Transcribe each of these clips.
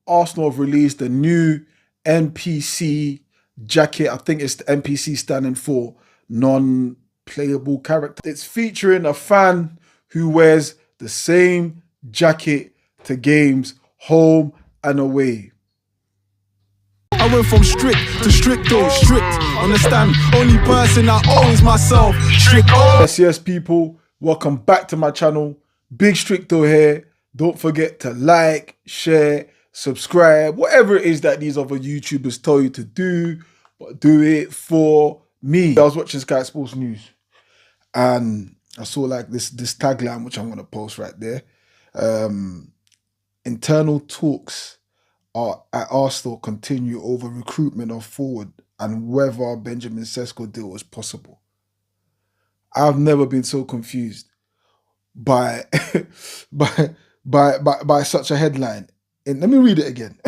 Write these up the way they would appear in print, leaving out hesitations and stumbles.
Arsenal have released a new NPC jacket. I think it's the NPC standing for non-playable character. It's featuring a fan who wears the same jacket to games, home and away. I went from strict to stricto, strict. Understand, only person I owe is myself. Stricto. Yes, people, welcome back to my channel. Big Stricto here. Don't forget to like, share, subscribe, whatever it is that these other YouTubers tell you to do, but do it for me. I was watching Sky Sports News and I saw like this tagline, which I'm going to post right there. Internal talks at Arsenal continue over recruitment of forward and whether Benjamin Sesko deal is possible. I've never been so confused by by such a headline. And let me read it again.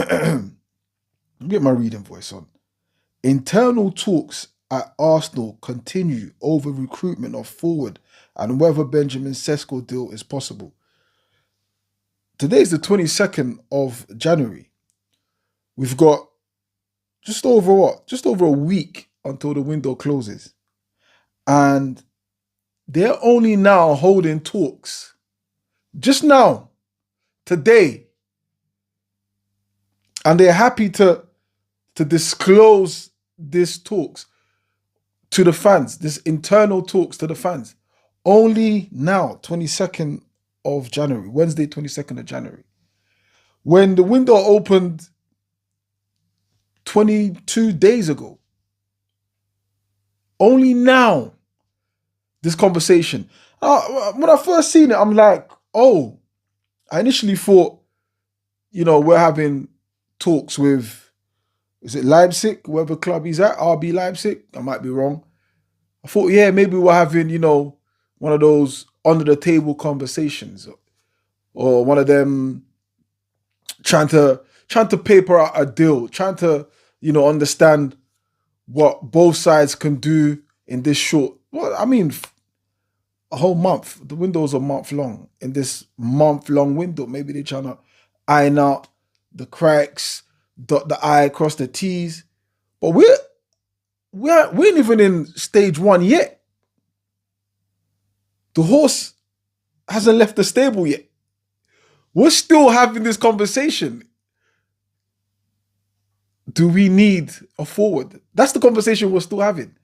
Get my reading voice on. Internal talks at Arsenal continue over recruitment of forward and whether Benjamin Sesko deal is possible. Today's the 22nd of January. We've got just over a week until the window closes. And they're only now holding talks. Just now, today. And they're happy to disclose these talks to the fans, this internal talks to the fans. Only now, 22nd of January, Wednesday, 22nd of January. When the window opened 22 days ago. Only now, this conversation. When I first seen it, I'm like, oh, I initially thought, you know, we're having talks with, is it Leipzig, wherever club he's at, RB Leipzig? I might be wrong. I thought, yeah, maybe we're having, you know, one of those under the table conversations or one of them trying to paper out a deal, trying to, you know, understand what both sides can do in this short, well, I mean, a whole month. The window's a month long. In this month-long window, maybe they're trying to iron out the cracks, dot the I, cross the T's. But we ain't even in stage one yet. The horse hasn't left the stable yet. We're still having this conversation. Do we need a forward? That's the conversation we're still having.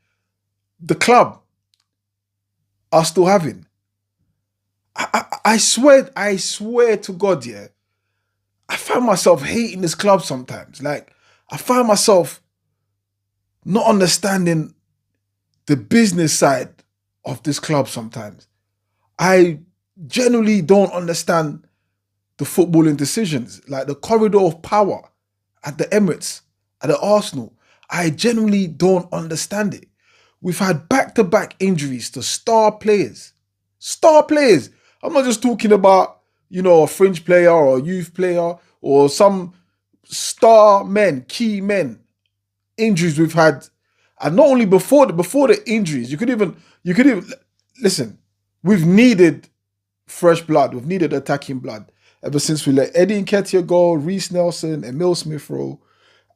The club are still having. I swear to God, yeah, I find myself hating this club sometimes. Like, I find myself not understanding the business side of this club sometimes. I generally don't understand the footballing decisions, like the corridor of power at the Emirates, at the Arsenal. I genuinely don't understand it. We've had back-to-back injuries to star players. Star players. I'm not just talking about, you know, a fringe player or a youth player or some star men, key men. Injuries we've had. And not only before the injuries, you could even listen, we've needed fresh blood. We've needed attacking blood ever since we let Eddie Nketiah go, Reece Nelson, Emil Smith-Rowe.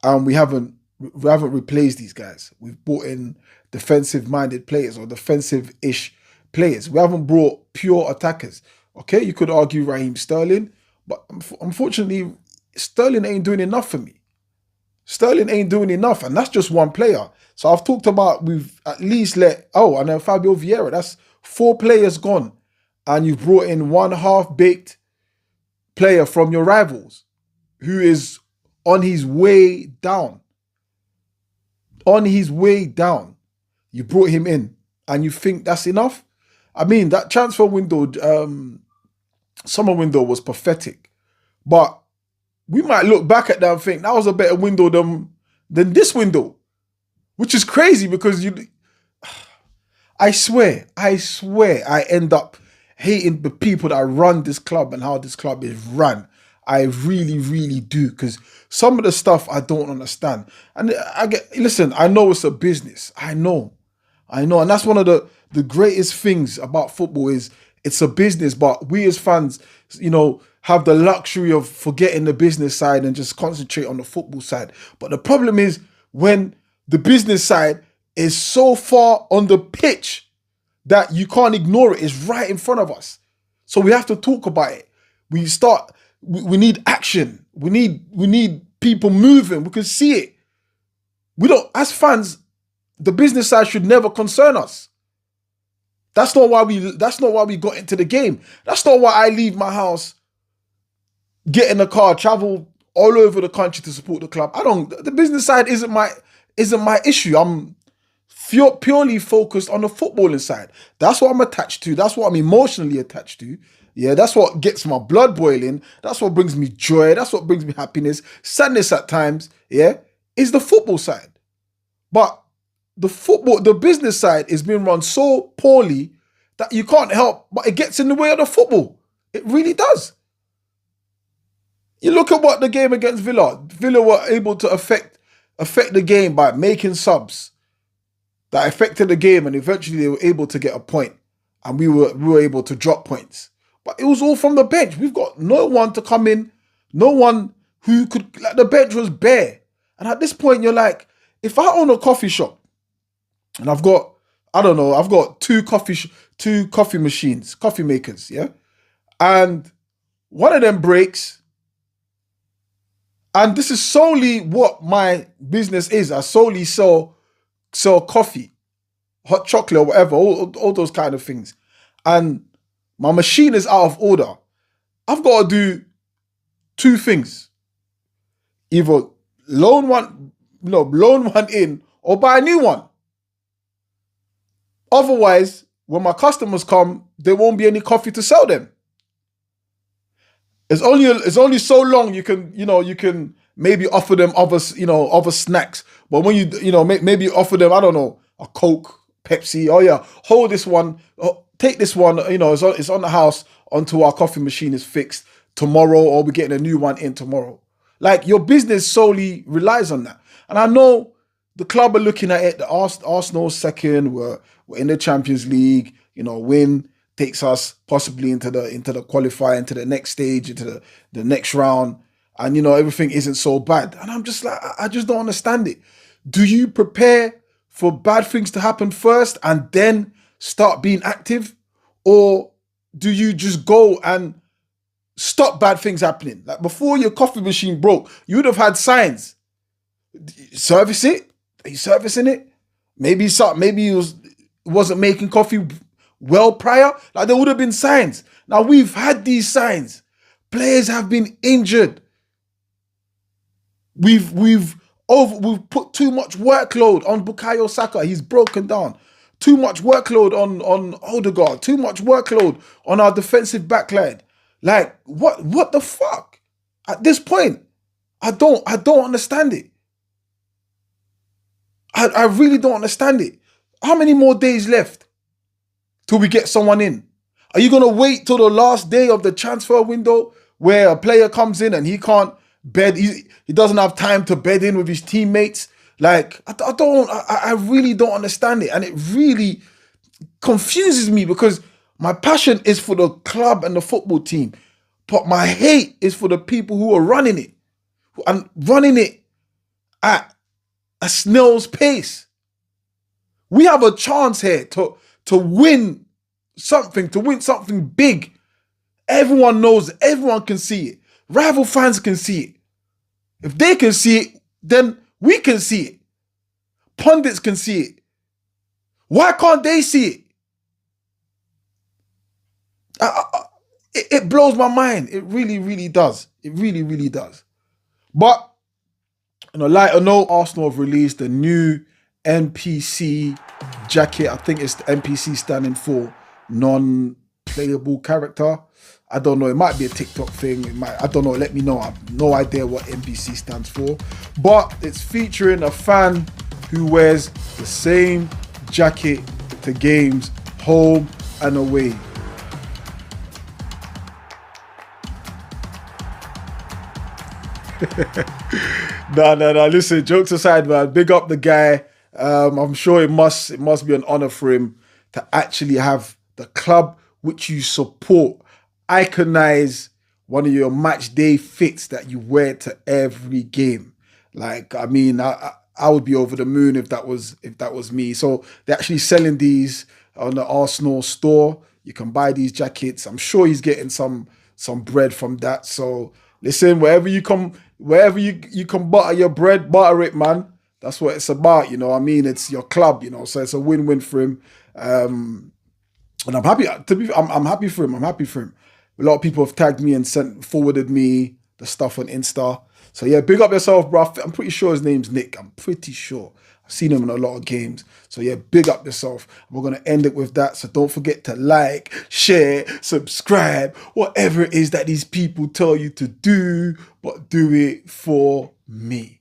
And we haven't replaced these guys. We've brought in defensive-minded players or defensive-ish players. We haven't brought pure attackers. Okay, you could argue Raheem Sterling, but unfortunately, Sterling ain't doing enough for me. Sterling ain't doing enough, and that's just one player. So I've talked about we've at least and then Fabio Vieira, that's 4 players gone, and you've brought in one half-baked player from your rivals who is on his way down. On his way down. You brought him in and you think that's enough? I mean, that transfer window, summer window was pathetic. But we might look back at that and think that was a better window than this window. Which is crazy because I swear I end up hating the people that run this club and how this club is run. I really do, because some of the stuff I don't understand. And listen, I know it's a business. I know. And that's one of the greatest things about football is It's a business, but we as fans, have the luxury of forgetting the business side and just concentrate on the football side. But the problem is when the business side is so far on the pitch that you can't ignore it. It's right in front of us. So we have to talk about it. We need action. We need people moving. We can see it. As fans, the business side should never concern us. That's not why we got into the game. That's not why I leave my house, get in the car, travel all over the country to support the club. The business side isn't my issue. I'm purely focused on the footballing side. That's what I'm attached to. That's what I'm emotionally attached to. Yeah, that's what gets my blood boiling. That's what brings me joy. That's what brings me happiness. Sadness at times, yeah, is the football side. But the business side is being run so poorly that you can't help, but it gets in the way of the football. It really does. You look at what the game against Villa. Villa were able to affect the game by making subs that affected the game, and eventually they were able to get a point, and we were able to drop points. But it was all from the bench. We've got no one to come in, no one who could. Like, the bench was bare, and at this point you're like, if I own a coffee shop and I've got two coffee machines, coffee makers, yeah, and one of them breaks, and this is solely what my business is. I solely sell coffee, hot chocolate, or whatever, all those kind of things. And my machine is out of order. I've got to do two things. Either loan one in or buy a new one. Otherwise, when my customers come, there won't be any coffee to sell them. It's only so long you can maybe offer them other snacks. But when you maybe offer them, I don't know, a Coke, Pepsi. Oh yeah, hold this one. Oh, take this one. It's on the house until our coffee machine is fixed tomorrow, or we're getting a new one in tomorrow. Like, your business solely relies on that. And I know the club are looking at it. The Arsenal second. We're in the Champions League. Win takes us possibly into the qualify, into the next stage, into the next round. And, everything isn't so bad. And I'm just like, I just don't understand it. Do you prepare for bad things to happen first and then start being active? Or do you just go and stop bad things happening? Like, before your coffee machine broke, you would have had signs. Service it? Are you servicing it? Maybe it wasn't making coffee well prior. Like, there would have been signs. Now, we've had these signs. Players have been injured. We've put too much workload on Bukayo Saka. He's broken down. Too much workload on Odegaard. Too much workload on our defensive backline. Like, what the fuck? At this point, I don't understand it. I really don't understand it. How many more days left till we get someone in? Are you going to wait till the last day of the transfer window where a player comes in and he can't bed, he doesn't have time to bed in with his teammates? Like, I really don't understand it. And it really confuses me, because my passion is for the club and the football team, but my hate is for the people who are running it, and running it at a snail's pace. We have a chance here to win something big. Everyone knows it. Everyone can see it. Rival fans can see it. If they can see it, then we can see it. Pundits can see it. Why can't they see it? It blows my mind. It really, really does. It really, really does. But, on a lighter note, Arsenal have released a new NPC jacket. I think it's the NPC standing for non-playable character. I don't know. It might be a TikTok thing. I don't know. Let me know. I have no idea what NPC stands for. But it's featuring a fan who wears the same jacket to games, home and away. No. Listen, jokes aside, man. Big up the guy. I'm sure it must be an honor for him to actually have the club which you support. Iconize one of your match day fits that you wear to every game. Like, I mean, I would be over the moon if that was me. So they're actually selling these on the Arsenal store. You can buy these jackets. I'm sure he's getting some bread from that. So listen, wherever you can butter your bread, butter it, man. That's what it's about, you know what I mean? It's your club, you know, so it's a win-win for him. And I'm happy I'm happy for him. I'm happy for him. A lot of people have tagged me and forwarded me the stuff on Insta. So yeah, big up yourself, bro. I'm pretty sure his name's Nick. I'm pretty sure. I've seen him in a lot of games. So yeah, big up yourself. We're gonna end it with that. So don't forget to like, share, subscribe, whatever it is that these people tell you to do, but do it for me.